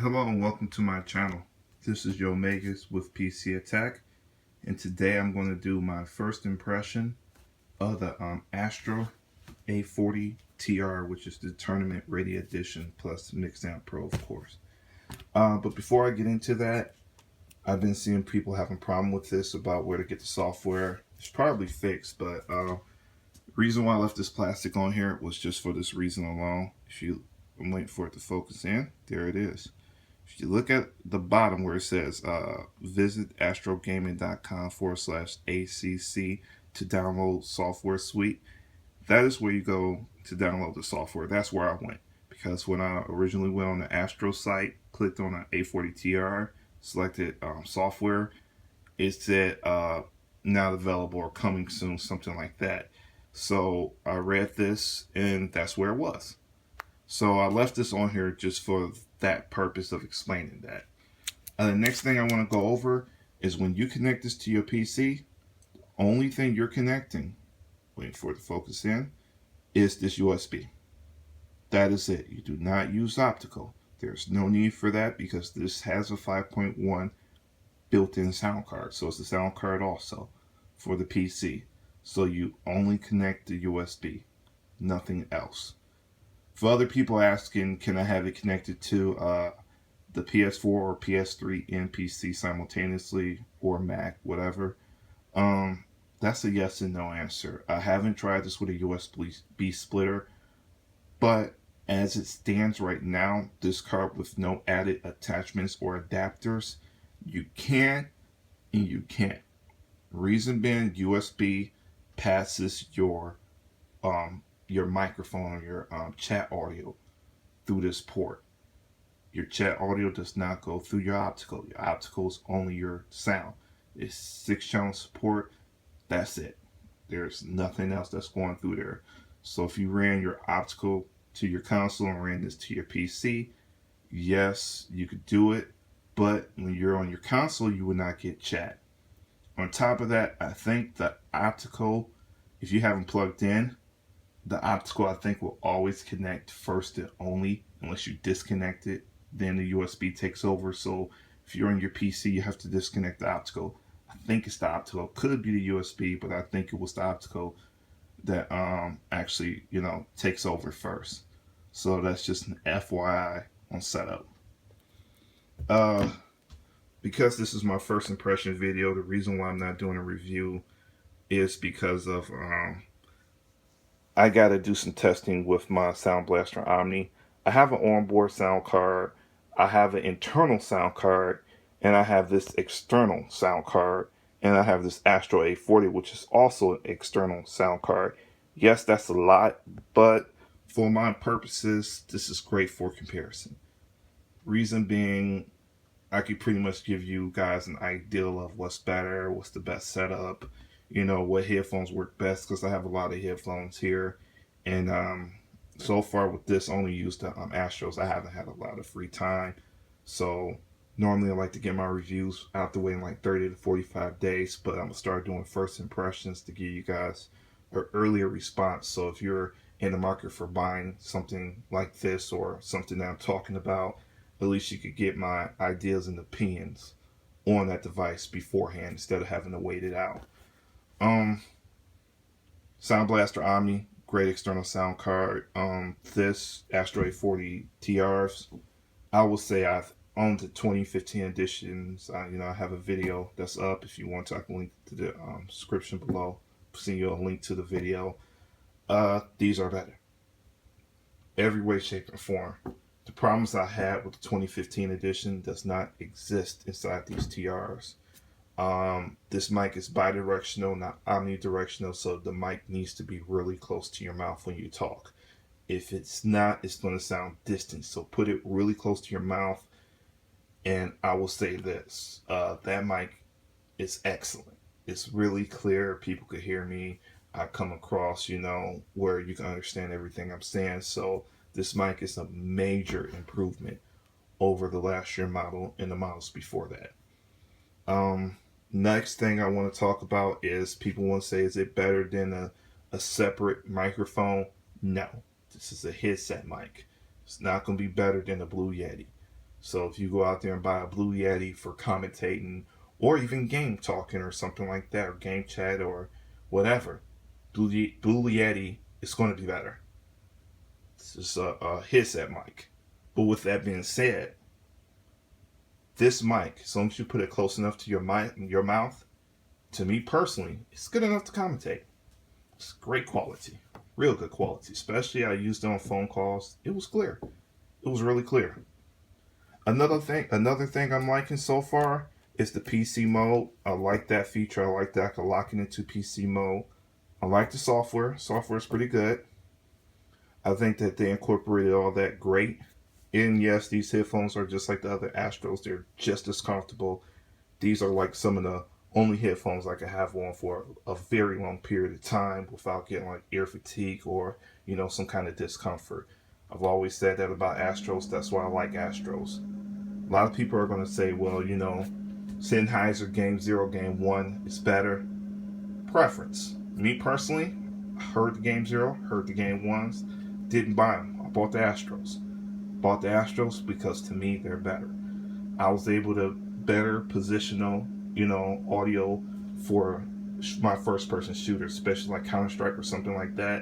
Hello and welcome to my channel. This is Yo Megas with PCATTACK, and today I'm going to do my first impression of the Astro A40 TR, which is the Tournament Ready Edition plus Mix Amp Pro, of course. But before I get into that, I've been seeing people having a problem with this about where to get the software. It's probably fixed, but the reason why I left this plastic on here was just for this reason alone. I'm waiting for it to focus in. There it is. If you look at the bottom where it says visit astrogaming.com/ACC to download software suite, that is where you go to download the software. That's where I went, because when I originally went on the Astro site, clicked on an A40TR, selected software, it said not available or coming soon, something like that. So I read this and that's where it was. So I left this on here just for that purpose of explaining that. The next thing I want to go over is when you connect this to your PC, only thing you're connecting, waiting for it to focus in, is this USB. That is it. You do not use optical. There's no need for that because this has a 5.1 built-in sound card. So it's a sound card also for the PC. So you only connect the USB, nothing else. For other people asking, can I have it connected to the PS4 or PS3 and PC simultaneously, or Mac, whatever? That's a yes and no answer. I haven't tried this with a USB splitter, but as it stands right now, this card with no added attachments or adapters, you can and you can't. Reason being, USB passes your microphone or your chat audio through this port. Your chat audio does not go through your optical. Your optical is only your sound. It's 6-channel support. That's it. There's nothing else that's going through there. So if you ran your optical to your console and ran this to your PC, yes, you could do it. But when you're on your console, you would not get chat. On top of that, I think the optical, if you haven't plugged in, the optical, I think, will always connect first and only, unless you disconnect it. Then the USB takes over. So if you're on your PC, you have to disconnect the optical. I think it's the optical. Could be the USB, but I think it was the optical that actually, takes over first. So that's just an FYI on setup. Because this is my first impression video, the reason why I'm not doing a review is because of I got to do some testing with my Sound Blaster Omni. I have an onboard sound card, I have an internal sound card, and I have this external sound card, and I have this Astro A40, which is also an external sound card. Yes, that's a lot, but for my purposes, this is great for comparison. Reason being, I could pretty much give you guys an idea of what's better, what's the best setup, what headphones work best, because I have a lot of headphones here. And so far with this, only used the Astros. I haven't had a lot of free time. So normally I like to get my reviews out the way in like 30 to 45 days, but I'm going to start doing first impressions to give you guys an earlier response. So if you're in the market for buying something like this or something that I'm talking about, at least you could get my ideas and opinions on that device beforehand instead of having to wait it out. Sound Blaster Omni, great external sound card. This Astro A40 TRs, I will say I've owned the 2015 editions. I have a video that's up. If you want to, I can link to the description below. Send you a link to the video. These are better. Every way, shape, and form. The problems I had with the 2015 edition does not exist inside these TRs. This mic is bidirectional, not omnidirectional, so the mic needs to be really close to your mouth when you talk. If it's not, it's going to sound distant. So put it really close to your mouth, and I will say this, that mic is excellent. It's really clear. People could hear me. I come across, where you can understand everything I'm saying. So this mic is a major improvement over the last year model and the models before that. Next thing I want to talk about is people want to say, is it better than a separate microphone? No. This is a headset mic. It's not going to be better than a Blue Yeti. So if you go out there and buy a Blue Yeti for commentating or even game talking or something like that, or game chat or whatever, Blue Yeti is going to be better. It's just a headset mic. But with that being said, this mic, as long as you put it close enough to your mouth, to me personally, it's good enough to commentate. It's great quality, real good quality. Especially I used it on phone calls. It was clear. It was really clear. Another thing I'm liking so far is the PC mode. I like that feature. I like that I can lock it into PC mode. I like the software. Software is pretty good. I think that they incorporated all that great. And yes, these headphones are just like the other Astros. They're just as comfortable. These are like some of the only headphones I can have on for a very long period of time without getting like ear fatigue or, some kind of discomfort. I've always said that about Astros. That's why I like Astros. A lot of people are going to say, well, Sennheiser Game 0, Game 1 is better. Preference. Me personally, I heard the Game 0, heard the Game 1s, didn't buy them. I bought the Astros. Bought the Astros because to me they're better. I was able to better positional, audio for my first person shooters, especially like Counter-Strike or something like that.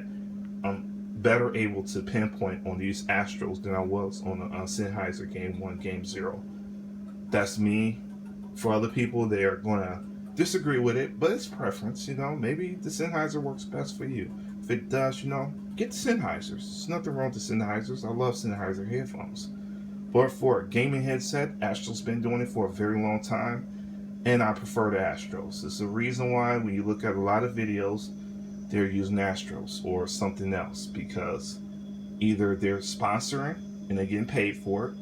I'm better able to pinpoint on these Astros than I was on the Sennheiser Game 1, Game 0. That's me. For other people, they are going to disagree with it, but it's preference, Maybe the Sennheiser works best for you. If it does, get the Sennheisers. There's nothing wrong with the Sennheisers. I love Sennheiser headphones. But for a gaming headset, Astros been doing it for a very long time, and I prefer the Astros. It's the reason why when you look at a lot of videos, they're using Astros or something else, because either they're sponsoring and they're getting paid for it,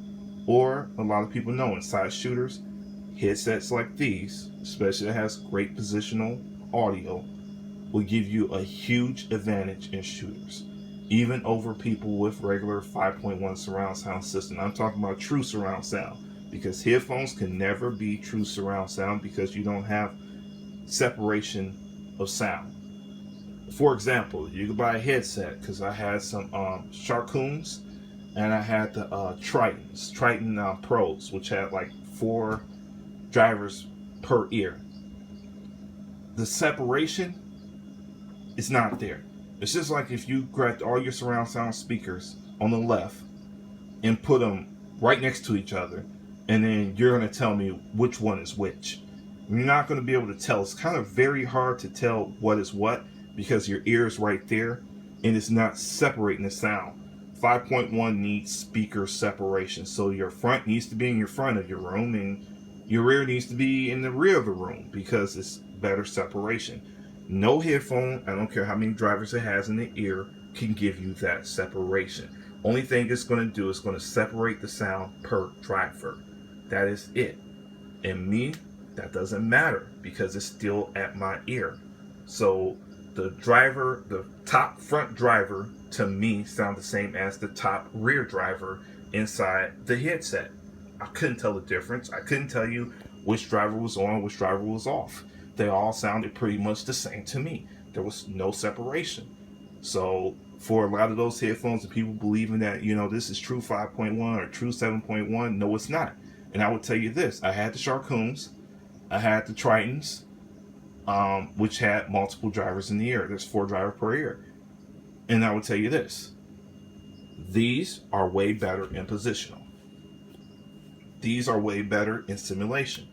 or a lot of people know inside shooters, headsets like these, especially that has great positional audio, will give you a huge advantage in shooters, even over people with regular 5.1 surround sound system. I'm talking about true surround sound, because headphones can never be true surround sound because you don't have separation of sound. For example, you could buy a headset, because I had some Sharkoons and I had the Triton Pros, which had like 4 drivers per ear. The separation is not there. It's just like if you grabbed all your surround sound speakers on the left and put them right next to each other, and then you're going to tell me which one is which. You're not going to be able to tell. It's kind of very hard to tell what is what because your ear is right there and it's not separating the sound. 5.1 needs speaker separation. So your front needs to be in your front of your room and your rear needs to be in the rear of the room because it's better separation. No headphone, I don't care how many drivers it has in the ear, can give you that separation. Only thing it's going to do is going to separate the sound per driver. That is it. And me, that doesn't matter because it's still at my ear. So the top front driver to me sound the same as the top rear driver inside the headset. I couldn't tell the difference. I couldn't tell you which driver was on, which driver was off. They all sounded pretty much the same to me. There was no separation. So for a lot of those headphones and people believing that, this is true 5.1 or true 7.1, no, it's not. And I would tell you this, I had the Sharkoons, I had the Tritons, which had multiple drivers in the ear. There's 4 drivers per ear. And I would tell you this, these are way better in positional. These are way better in simulation.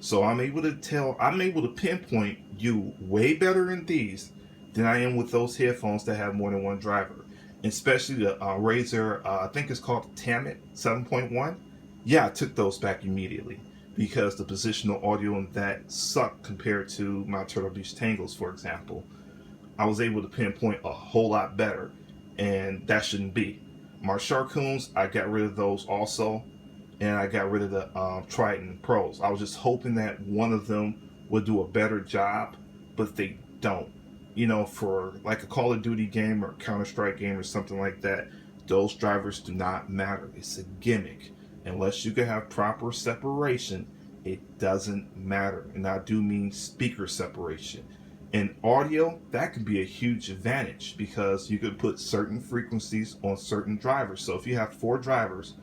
So I'm able to pinpoint you way better in these than I am with those headphones that have more than one driver. Especially the Razer, I think it's called the Tamit 7.1. Yeah, I took those back immediately because the positional audio in that sucked compared to my Turtle Beach Tangles, for example. I was able to pinpoint a whole lot better, and that shouldn't be. My Sharkoons, I got rid of those also, and I got rid of the Triton Pros. I was just hoping that one of them would do a better job, but they don't. For like a Call of Duty game or Counter-Strike game or something like that, those drivers do not matter. It's a gimmick. Unless you can have proper separation, it doesn't matter. And I do mean speaker separation. In audio, that could be a huge advantage because you could put certain frequencies on certain drivers. So if you have 4 drivers,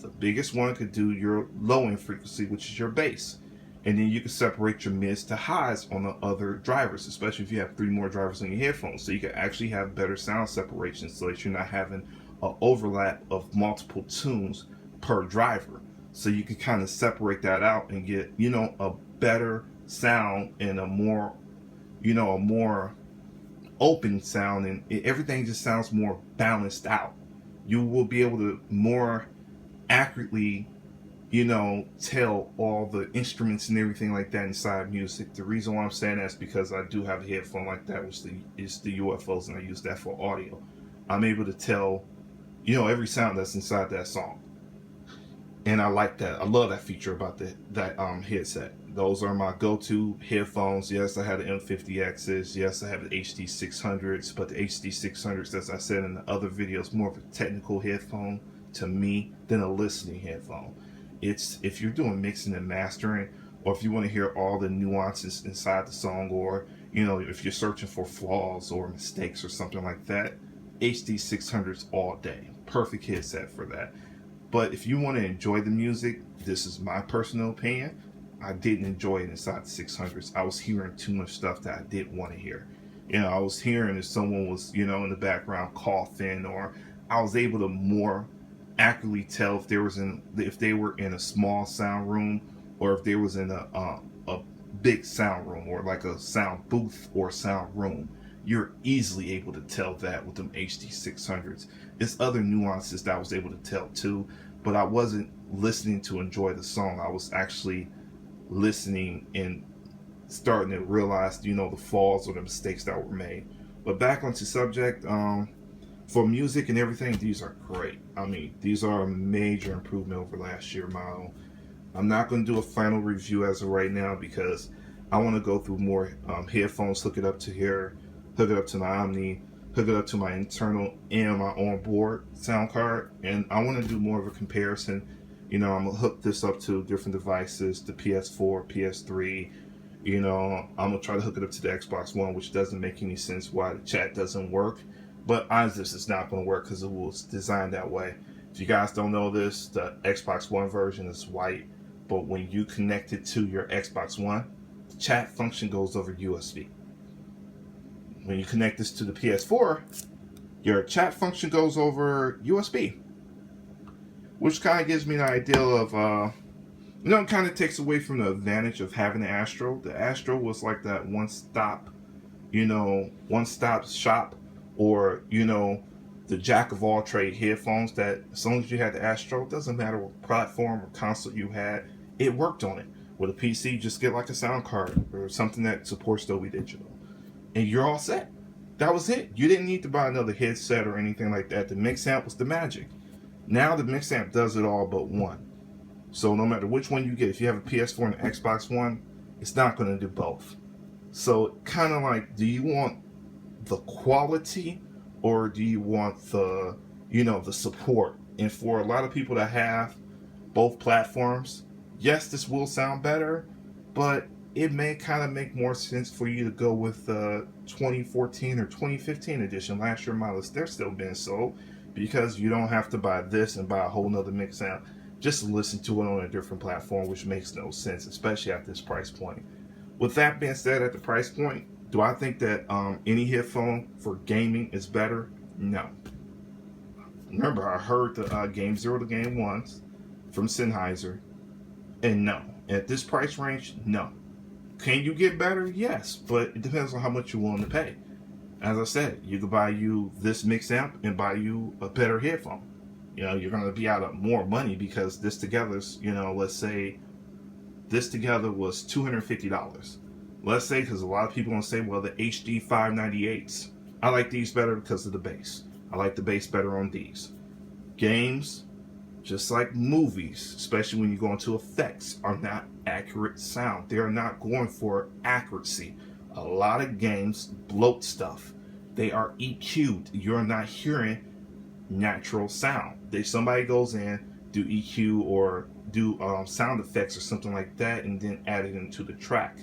The biggest one could do your low end frequency, which is your bass. And then you can separate your mids to highs on the other drivers, especially if you have 3 more drivers on your headphones. So you can actually have better sound separation so that you're not having an overlap of multiple tunes per driver. So you can kind of separate that out and get, a better sound and a more open sound, and everything just sounds more balanced out. You will be able to more accurately tell all the instruments and everything like that inside music. The reason why I'm saying that is because I do have a headphone like that, which is the UFOs, and I use that for audio. I'm able to tell, every sound that's inside that song. And I like that. I love that feature about that headset. Those are my go-to headphones. Yes, I have the M50Xs. Yes, I have the HD600s. But the HD600s, as I said in the other videos, more of a technical headphone to me than a listening headphone. It's if you're doing mixing and mastering, or if you want to hear all the nuances inside the song, or if you're searching for flaws or mistakes or something like that, HD600s all day. Perfect headset for that. But if you want to enjoy the music, this is my personal opinion, I didn't enjoy it inside the 600s. I was hearing too much stuff that I didn't want to hear. I was hearing if someone was, in the background coughing, or I was able to more accurately tell if they were in a small sound room, or if they was in a big sound room, or like a sound booth or sound room. You're easily able to tell that with them HD 600s. It's other nuances that I was able to tell too, but I wasn't listening to enjoy the song. I was actually listening and starting to realize, the flaws or the mistakes that were made. But back onto subject, for music and everything, these are great. I mean, these are a major improvement over last year model. I'm not going to do a final review as of right now because I want to go through more headphones, hook it up to here, hook it up to my Omni, hook it up to my internal and my onboard sound card, and I want to do more of a comparison. I'm going to hook this up to different devices, the PS4, PS3. I'm going to try to hook it up to the Xbox One, which doesn't make any sense why the chat doesn't work. But honestly, it's not going to work because it was designed that way. If you guys don't know this, the Xbox One version is white, but when you connect it to your Xbox One, the chat function goes over USB. When you connect this to the PS4, your chat function goes over USB, which kind of gives me an idea of, it kind of takes away from the advantage of having the Astro. The Astro was like that one-stop shop, or, the jack of all trade headphones that as long as you had the Astro, it doesn't matter what platform or console you had, it worked on it. With a PC, just get like a sound card or something that supports Dolby Digital, and you're all set. That was it. You didn't need to buy another headset or anything like that. The mix amp was the magic. Now the mix amp does it all but one. So no matter which one you get, if you have a PS4 and an Xbox One, it's not going to do both. So kind of like, do you want the quality or do you want the, the support? And for a lot of people that have both platforms, yes, this will sound better, but it may kind of make more sense for you to go with the 2014 or 2015 edition. Last year models, they're still being sold because you don't have to buy this and buy a whole nother mix amp just to listen to it on a different platform, which makes no sense, especially at this price point. With that being said, at the price point, do I think that any headphone for gaming is better? No. Remember, I heard the Game 0 to Game 1s from Sennheiser, and no. At this price range, no. Can you get better? Yes, but it depends on how much you're willing to pay. As I said, you could buy you this mix amp and buy you a better headphone. You're going to be out of more money because this together's, let's say this together was $250. Let's say, because a lot of people going to say, well, the HD 598s, I like these better because of the bass. I like the bass better on these. Games, just like movies, especially when you go into effects, are not accurate sound. They are not going for accuracy. A lot of games bloat stuff. They are EQ'd. You're not hearing natural sound. Somebody goes in, do EQ or do sound effects or something like that, and then add it into the track.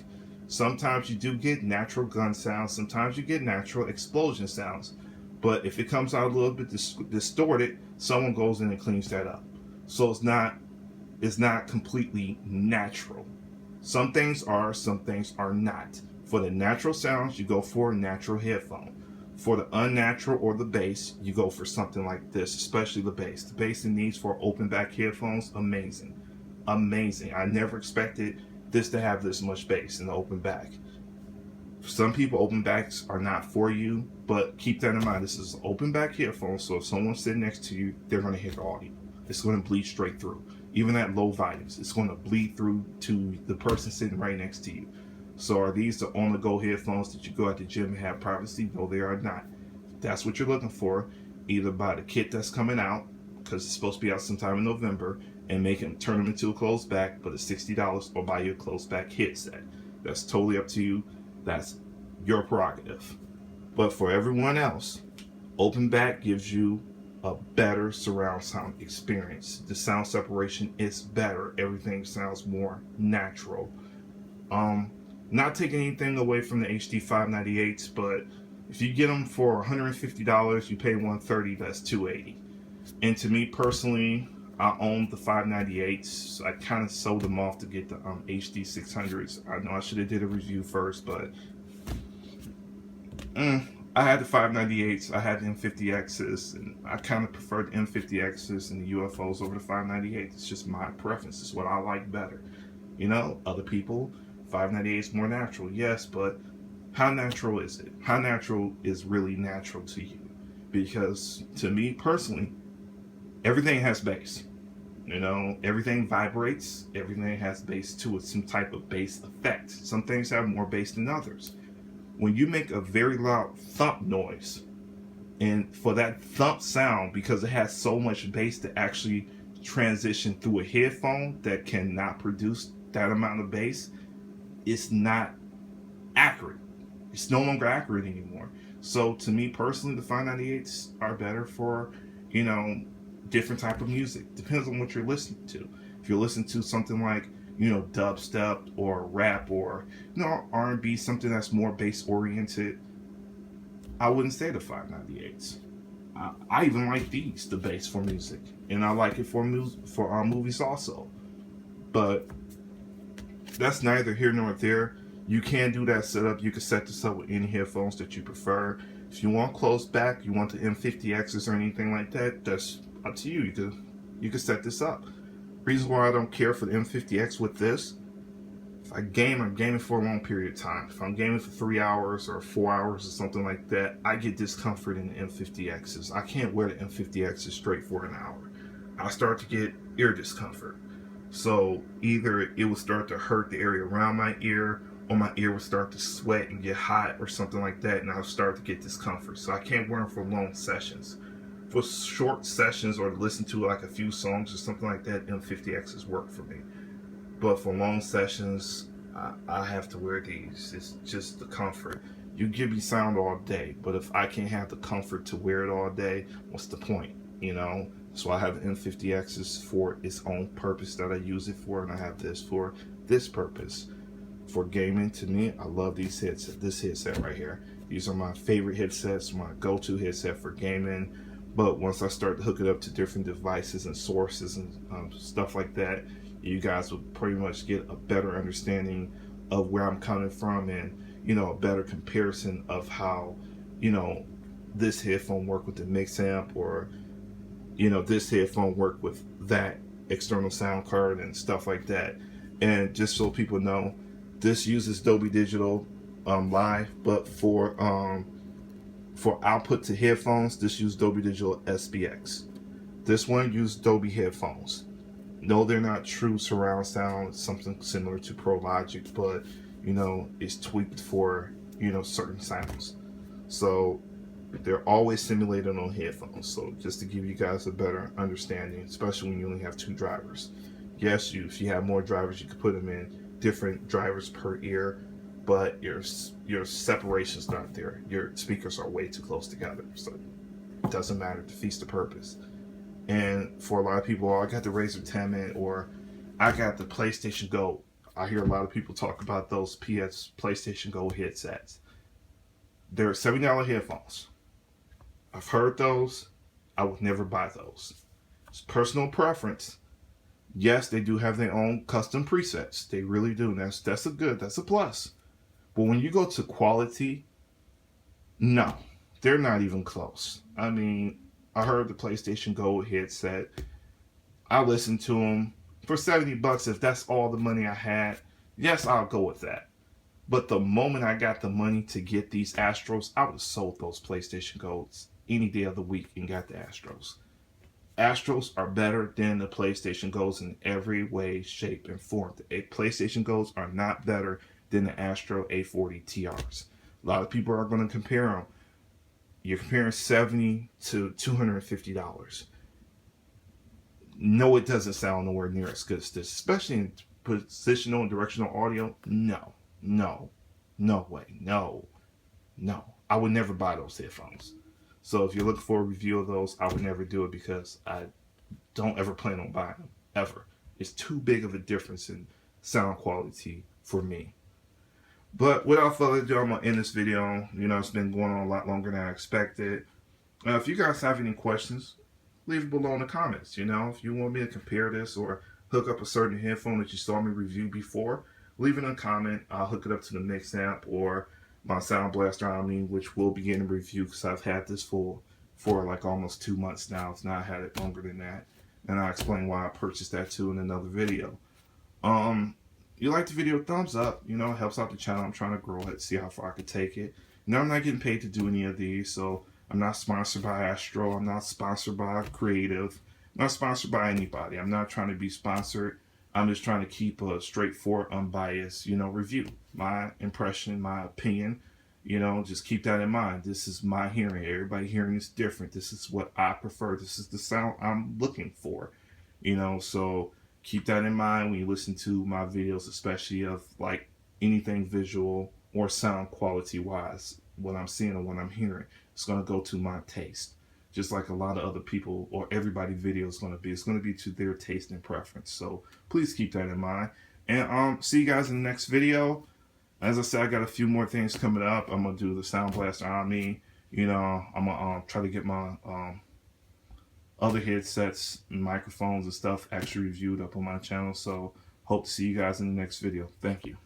Sometimes you do get natural gun sounds. Sometimes you get natural explosion sounds. But if it comes out a little bit distorted, someone goes in and cleans that up. So it's not completely natural. Some things are, some things are not. For the natural sounds, you go for a natural headphone. For the unnatural or the bass, you go for something like this, especially the bass. The bass it needs for open back headphones, amazing. Amazing. I never expected this to have this much bass in the open back. For some people, open backs are not for you, but keep that in mind. This is open back headphones, so if someone's sitting next to you, they're going to hear the audio. It's going to bleed straight through. Even at low volumes, it's going to bleed through to the person sitting right next to you. So are these the on-the-go headphones that you go at the gym and have privacy? No, they are not. If that's what you're looking for, either buy the kit that's coming out, because it's supposed to be out sometime in November, and turn them into a closed back, but it's $60, or buy your closed back headset. That's totally up to you. That's your prerogative. But for everyone else, open back gives you a better surround sound experience. The sound separation is better. Everything sounds more natural. Not taking anything away from the HD 598s, but if you get them for $150, you pay $130, that's $280. And to me personally, I own the 598s. I kind of sold them off to get the HD 600s. I know I should have did a review first, but I had the 598s, I had the M50Xs, and I kind of prefer the M50Xs and the UFOs over the 598s. It's just my preference. It's what I like better. You know, other people, 598 is more natural. Yes, but how natural is it? How natural is really natural to you? Because to me personally, everything has bass. You know, everything vibrates. Everything has bass to it, some type of bass effect. Some things have more bass than others. When you make a very loud thump noise, and for that thump sound, because it has so much bass to actually transition through a headphone that cannot produce that amount of bass, it's not accurate. It's no longer accurate anymore. So to me personally, the 598s are better for, you know, different type of music. Depends on what you're listening to. If you're listening to something like, you know, dubstep or rap or, you know, R&B, something that's more bass oriented, I wouldn't say the 598s. I even like these, the bass for music, and I like it for movies also. But that's neither here nor there. You can do that setup. You can set this up with any headphones that you prefer. If you want closed back, you want the M50Xs or anything like that, that's up to you. You can set this up. Reason why I don't care for the M50X with this, if I'm gaming for a long period of time. If I'm gaming for 3 hours or 4 hours or something like that, I get discomfort in the M50Xs. I can't wear the M50Xs straight for an hour. I start to get ear discomfort. So either it will start to hurt the area around my ear, or my ear will start to sweat and get hot or something like that, and I'll start to get discomfort. So I can't wear them for long sessions. For short sessions or to listen to like a few songs or something like that, M50Xs work for me. But for long sessions, I have to wear these. It's just the comfort. You give me sound all day, but if I can't have the comfort to wear it all day, what's the point? You know? So I have the M50Xs for its own purpose that I use it for, and I have this for this purpose. For gaming, to me, I love these headsets. This headset right here. These are my favorite headsets, my go-to headset for gaming. But once I start to hook it up to different devices and sources and stuff like that, you guys will pretty much get a better understanding of where I'm coming from, and, you know, a better comparison of how, you know, this headphone work with the mix amp, or, you know, this headphone work with that external sound card and stuff like that. And just so people know, this uses Dolby Digital Live, but for output to headphones, this uses Dolby Digital SBX. This one uses Dolby headphones. No, they're not true surround sound. It's something similar to Pro Logic, but, you know, it's tweaked for, you know, certain sounds. So they're always simulated on headphones. So just to give you guys a better understanding, especially when you only have 2 drivers. Yes, if you have more drivers, you could put them in different drivers per ear, but your separation's not there. Your speakers are way too close together, so it doesn't matter. It defeats the purpose. And for a lot of people, I got the Razer 10 or I got the PlayStation Go. I hear a lot of people talk about those PlayStation Go headsets. They're $70 headphones. I've heard those. I would never buy those. It's personal preference. Yes, they do have their own custom presets. They really do. That's a plus. But when you go to quality, no, they're not even close. I mean, I heard the PlayStation Go headset. I listened to them for $70. If that's all the money I had, yes, I'll go with that. But the moment I got the money to get these Astros, I would have sold those PlayStation Go's any day of the week and got the Astros. Astros are better than the PlayStation Go's in every way, shape, and form. The PlayStation Go's are not better than the Astro A40 TRs. A lot of people are going to compare them. You're comparing $70 to $250. No, it doesn't sound nowhere near as good as this, especially in positional and directional audio. No, no, no way, no, no. I would never buy those headphones. So if you're looking for a review of those, I would never do it because I don't ever plan on buying them, ever. It's too big of a difference in sound quality for me. But without further ado, I'm going to end this video. You know, it's been going on a lot longer than I expected. If you guys have any questions, leave it below in the comments. You know, if you want me to compare this or hook up a certain headphone that you saw me review before, leave it in a comment. I'll hook it up to the Mix amp or my Sound Blaster Omni, which will be getting a review because I've had this for like almost 2 months now. It's not had it longer than that. And I'll explain why I purchased that too in another video. You like the video, thumbs up. You know, it helps out the channel. I'm trying to grow it, see how far I can take it. Now, I'm not getting paid to do any of these, so I'm not sponsored by Astro. I'm not sponsored by Creative. I'm not sponsored by anybody. I'm not trying to be sponsored. I'm just trying to keep a straightforward, unbiased, you know, review. My impression, my opinion, you know, just keep that in mind. This is my hearing. Everybody hearing is different. This is what I prefer. This is the sound I'm looking for, you know, so keep that in mind when you listen to my videos, especially of like anything visual or sound quality wise, what I'm seeing or what I'm hearing. It's going to go to my taste, just like a lot of other people or everybody video is going to be. It's going to be to their taste and preference. So please keep that in mind. And see you guys in the next video. As I said, I got a few more things coming up. I'm going to do the Sound Blaster Omni. You know, I'm going to try to get my other headsets, microphones and stuff actually reviewed up on my channel. So hope to see you guys in the next video. Thank you.